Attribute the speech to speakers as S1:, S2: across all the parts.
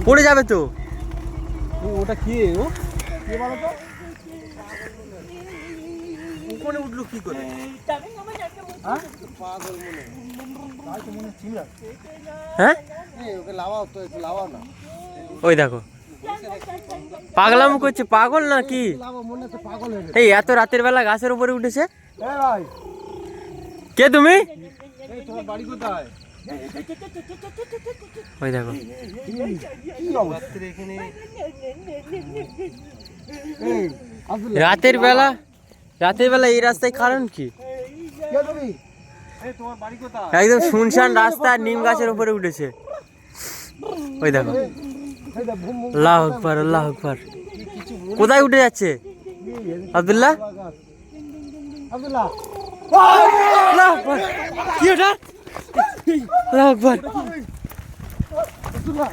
S1: পড়ে যাবে তো।
S2: ওটা কি ও কে বলো তো?
S1: ওখানে উঠলো কি করে?
S2: হ্যাঁ পাগল মনে তাই তো মনে ছিল।
S1: হ্যাঁ
S2: ওকে লাভাও তো, একটু লাভাও না।
S1: ওই দেখো পাগলাম করছে, পাগল না কি?
S2: লাভাও মনে হচ্ছে পাগল হয়ে গেছে।
S1: এই এত রাতের বেলা গাছের উপরে উঠেছে।
S2: এই ভাই,
S1: কে তুমি?
S2: এই তোমার বাড়ি কোথায়?
S1: ওই দেখো
S2: কি অবস্থা এখানে? এই আব্দুল্লাহ,
S1: রাতের বেলা এই রাস্তায় কারণ কি?
S2: কে তুমি? এই তোমার বাড়ি কোথায়?
S1: একদম শুনশান রাস্তা, নিম গাছের উপরে উঠেছে। ওই দেখো
S2: এই দা ভুম ভুম
S1: আল্লাহু আকবার, আল্লাহু আকবার। কোথায় উঠে যাচ্ছে আব্দুল্লাহ?
S2: আব্দুল্লাহ,
S1: আল্লাহু আকবার। কি ওটা? আল্লাহু আকবার,
S2: আব্দুল্লাহ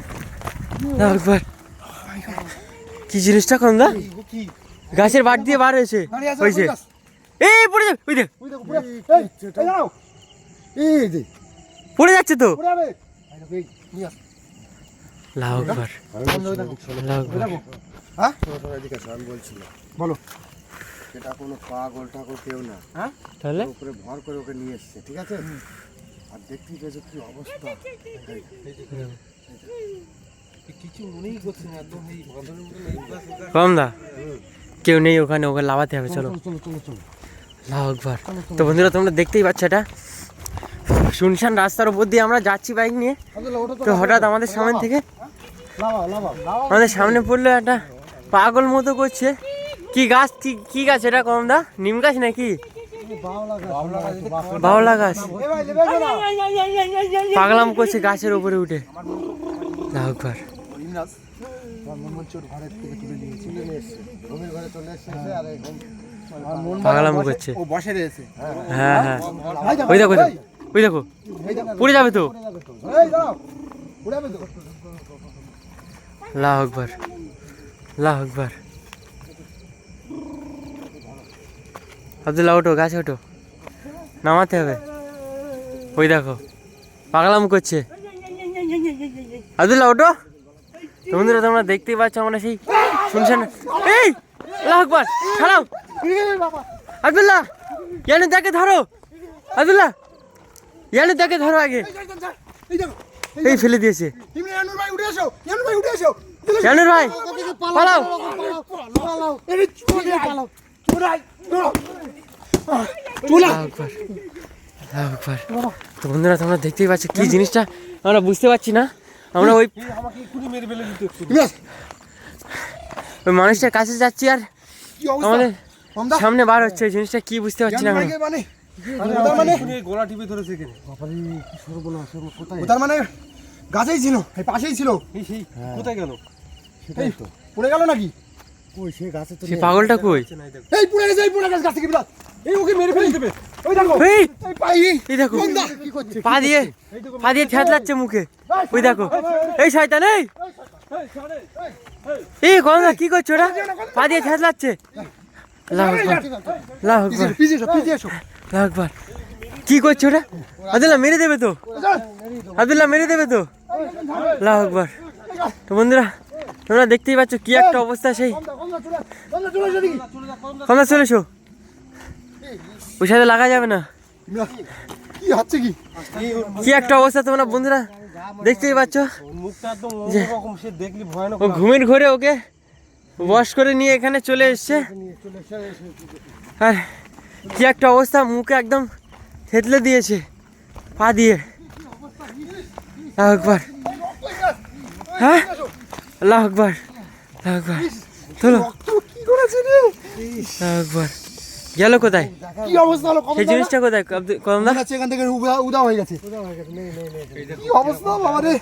S1: আল্লাহু আকবার। কি জিনিসটা কোন দা?
S2: কি
S1: গাছের বাট দিয়ে বার হয়েছে।
S2: দাঁড়িয়ে আছে
S1: হয়েছে এই পড়ে যাবে, ওই দেখ
S2: ওই দেখো পুরো এই দাঁড়াও। এই যে
S1: পড়ে যাচ্ছে তো।
S2: পুরো হবে এই নিয়ে আস।
S1: আল্লাহু আকবার, আল্লাহু আকবার।
S2: হ্যাঁ
S3: এদিকে আসো, আমি বলছিলাম
S2: বলো।
S3: এটা কোনো পাগল ঠাকুর কেউ না,
S2: হ্যাঁ
S1: তাহলে
S3: উপরে ভর করে ওকে নিয়ে এসছে, ঠিক আছে? আর দেখতেই পেয়েছো কি অবস্থা।
S2: কিছু মনেই করছে না, একদম এই বাঁধনের মতো এই গাছ ওটা।
S1: কম দা কেউ নেই ওখানে, ওকে লাভাতে হবে। চলো
S2: চলো চলো চলো।
S1: আল্লাহু আকবার। তো বন্ধুরা তোমরা দেখতেই পাচ্ছ, এটা শুনশান রাস্তার উপর দিয়ে আমরা যাচ্ছি বাইক নিয়ে।
S2: আব্দুল্লাহ ওটা
S1: তো হঠাৎ আমাদের সামনে থেকে
S2: লাভাও লাভাও লাভাও।
S1: আমাদের সামনে পড়লো একটা পাগল মতো করছে। কি গাছ, কি গাছ এটা কম দা? নিম গাছ নাকি বাওলা গাছ?
S2: এ ভাই লেবে যাও না।
S1: পাগলাম করছে গাছের উপরে উঠে। আল্লাহু আকবার।
S3: ইমরাজ আমার মন মঞ্চুর ঘরের থেকে তুলে নিয়েছে, নিয়ে এসছে রুমের ঘরে চলে এসছে আর এখন
S2: আর মন
S1: পাগলাম করছে।
S2: ও বসে রয়েছে।
S1: হ্যাঁ হ্যাঁ
S2: ভাই দেখো
S1: ওই দেখো ওই দেখো
S2: এই দেখো
S1: পড়ে যাবে তো।
S2: এই দাও উড়াবে তো।
S1: আল্লাহু আকবার, আল্লাহু আকবার। আব্দুল্লাহ ওঠো, গাছে ওঠো, নামাতে হবে। ওই দেখো পাগলাম করছে। আব্দুল্লাহ ওঠো। তো বন্ধুরা তোমরা দেখতেই পাচ্ছ আমরা সেই শুনছেন। এই আল্লাহু আকবার, ছাড়াও আব্দুল্লাহ। ইয়ানে দেখে ধরো আব্দুল্লাহ, ইয়ানে দেখে ধরো আগে।
S2: এই দেখো
S1: এই ফেলে দিয়েছে।
S2: ইমরানুর ভাই উঠে আসো, ইমরানুর ভাই উঠে আসো।
S1: ইয়ানুর ভাই পালাও।
S2: পালাও এই চলে পালাও চুরাই চলো।
S1: আল্লাহু আকবার, আল্লাহু আকবার। তো বন্ধুরা তোমরা দেখতেই পাচ্ছ কি জিনিসটা আমরা বুঝতে পারছি না। আমরা ওই
S2: আমাকে এক্ষুনি মেরে ফেলে দিতে একটু।
S1: ওই মানুষটার কাছে যাচ্ছি আর
S2: কি অবস্থা
S1: আমাদের
S2: আমদা
S1: সামনে বার হচ্ছে। ওই জিনিসটা কি বুঝতে পারছি না
S2: জান
S1: আমরা।
S2: ভাইকে মানে ওটার মানে গলা টিপে ধরেছে এখানে। বাবারে কি সর্বনাশ, কোথায়? ওটার মানে গাছেই ছিল, এই পাশেই ছিল। এই সেই কোথায় গেল?
S3: সেটাই তো।
S2: পড়ে গেল নাকি?
S3: ওই সে গাছে তো
S1: সে পাগলটা কই?
S2: এই পড়ে গেছে, এই পড়ে গেছে গাছ থেকে বিরাট। এই ওকে মেরে ফেলে দেবে। ওই দেখো
S1: এই
S2: এই পাই
S1: এই দেখো
S2: বন্ধা
S3: কি করছে?
S1: পা দিয়ে ঠেতলাচ্ছে মুখে। ওই দেখো এই শয়তান, এই এই গঙ্গা কি করছো ওরা? পা দিয়ে ঠেতলাচ্ছে। আল্লাহু আকবার, আল্লাহু আকবার,
S2: পিছে এসো পিছে এসো।
S1: আল্লাহু আকবার। কি করছো ওরা? আব্দুল্লাহ মেরে দেবে তো, আব্দুল্লাহ মেরে দেবে তো। আল্লাহু আকবার। তো বন্ধুরা তোমরা দেখতেই পাচ্ছ কি একটা অবস্থা। সেই
S2: বন্ধা চলে এসো দেখি।
S1: তোমরা চলে এসো, ওই সাথে লাগা যাবে না।
S2: কি হচ্ছে কি?
S1: কি একটা অবস্থা তোমরা বন্ধুরা দেখতেই পাচ্ছ।
S2: মুখটা একদম অন্যরকম, সে দেখলি ভয়ানক।
S1: ও ঘুমের ঘরে ওকে বশ করে নিয়ে এখানে চলে এসছে। আর কি একটা অবস্থা, মুখে একদম থেতলে দিয়েছে পা দিয়ে। আল্লাহু আকবার, হ্যাঁ আল্লাহু আকবার, আল্লাহু আকবার। চলো
S2: কি করেছে রে?
S1: আল্লাহু আকবার। গেল কোথায়?
S2: কি অবস্থা হলো?
S1: সেই জিনিসটা কোথায় কমদা?
S2: মনে হচ্ছে এখান থেকে উদা হয়ে গেছে। কি অবস্থা বাবা রে?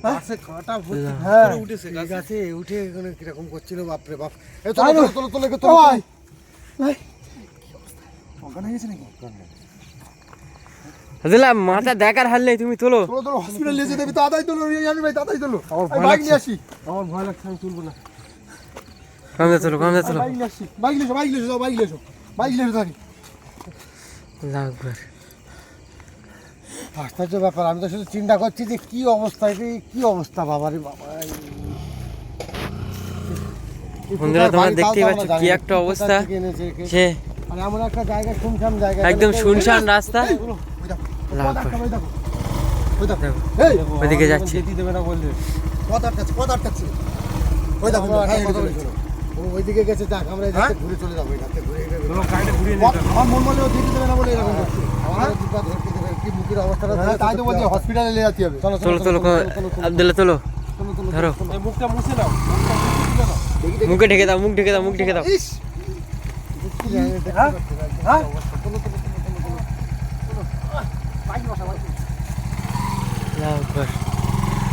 S3: গাছে কাঁটা ভর্তি
S2: হ্যাঁ
S3: করে উঠেছে গাছে উঠে এখানে কিরকম করছিল, বাপরে বাপ। এই
S2: তাই
S3: চলো
S2: না?
S3: চলো চলো চলো
S2: ভাই ভাই অজ্ঞান হয়ে গেছে নাকি?
S1: আব্দুল্লাহ মাথা দেখার হাল নেই, তুমি তোলো।
S2: চলো চলো হসপিটাল নিয়ে যেতে হবে, তাড়াতাড়ি তোলো রিয়ান ভাই, তাড়াতাড়ি তোলো।
S3: আমার
S2: এই
S3: ভয়
S2: বাইক
S3: লাগছে।
S2: নিয়ে আসি,
S3: আমার ভয় লাগছে, আমি তুলবো না।
S1: কমদা তোলো, কমদা তোলো।
S2: বাইক নিয়ে আসি। বাইক নিয়ে এসো, বাইক নিয়ে এসো, বাইক নিয়ে এসো, বাইক নিয়ে এসো থাকি।
S1: আল্লাহু আকবার।
S3: আশ্চর্য ব্যাপার, আমি তো শুধু চিন্তা করছি যে কি অবস্থা, কি অবস্থা বাবারে বাবা।
S1: বন্ধুরা তোমরা দেখতেই পাচ্ছ কি একটা অবস্থা, সে
S3: আর এমন একটা জায়গা, শুনশান জায়গা,
S1: একদম শুনশান রাস্তা। আল্লাহু আকবার। ওইদিকে যাচ্ছে।
S2: যেতে দেবে না বললে।
S3: পথ আটকাচ্ছে। ওই দেখো, ও ওইদিকে গেছে, যাক আমরা এই দিকে ঘুরে চলে যাবো, এই রাতে ঘুরে
S2: চলো গাড়িটা ঘুরিয়ে নিয়ে যাবে।
S3: আমার মন বলে ও যেতে দেবে না বলে এরকম করছে। আমার দুপা ধরতে দেবে, কি মুখের অবস্থাটা তাই তো বলছি হসপিটালে নিয়ে যেতে হবে। চলো
S1: চলো চলো আব্দুল্লাহ চলো, ধরো
S2: এই মুখটা মুছে নাও, মুখটা মুছে দিলে না।
S1: মুখে ঢেকে দাও, মুখ ঢেকে দাও, মুখ ঢেকে দাও।
S3: ইস হ্যাঁ হ্যাঁ
S1: আল্লাহু আকবার।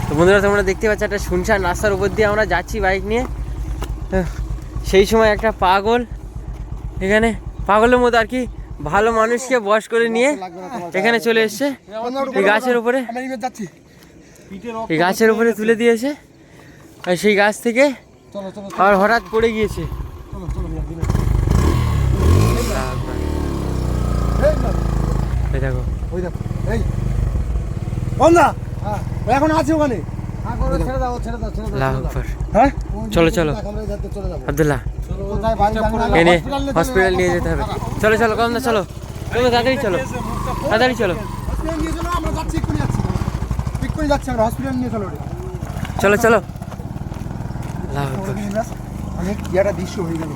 S1: তো বন্ধুরা তোমরা দেখতে পাচ্ছ একটা শুনশান রাস্তার উপর দিয়ে আমরা যাচ্ছি বাইক নিয়ে। সেই সময় একটা পাগল, এখানে পাগলের মতো আর কি, ভালো মানুষকে বশ করে নিয়ে এখানে চলে এসছে এই গাছের উপরে,
S3: আমরা এবার যাচ্ছি।
S2: পিঠের
S1: এই গাছের উপরে তুলে দিয়েছে। আর সেই গাছ থেকে
S3: চলো চলো
S1: আর হঠাৎ পড়ে গিয়েছে।
S3: চলো চলো
S1: আল্লাহু আকবার।
S3: এই না,
S1: এই দেখো
S3: ওই দেখো, এই বন্ধা, হ্যাঁ ও এখন আছে ওখানে। হ্যাঁ করো, ছেড়ে দাও ছেড়ে দাও ছেড়ে দাও।
S1: আল্লাহু আকবার।
S3: হ্যাঁ
S1: চলো, চলো।
S3: আমরা এই যাতে চলে যাবো।
S1: আব্দুল্লাহ
S3: কোথায় বাড়ি জানি না,
S1: এনে
S3: হসপিটালে
S1: হসপিটাল নিয়ে যেতে হবে। চলো চলো কম না, চলো তুমি তাড়াতাড়ি চলো, তাড়াতাড়ি চলো,
S3: হসপিটালে নিয়ে চলো, আমরা যাচ্ছি, এক্ষুনি যাচ্ছি, এক্ষুনি যাচ্ছি আমরা, হসপিটালে নিয়ে চলো ওটা।
S1: চলো চলো। আল্লাহু আকবার।
S3: অনেক একটা দৃশ্য হয়ে গেল।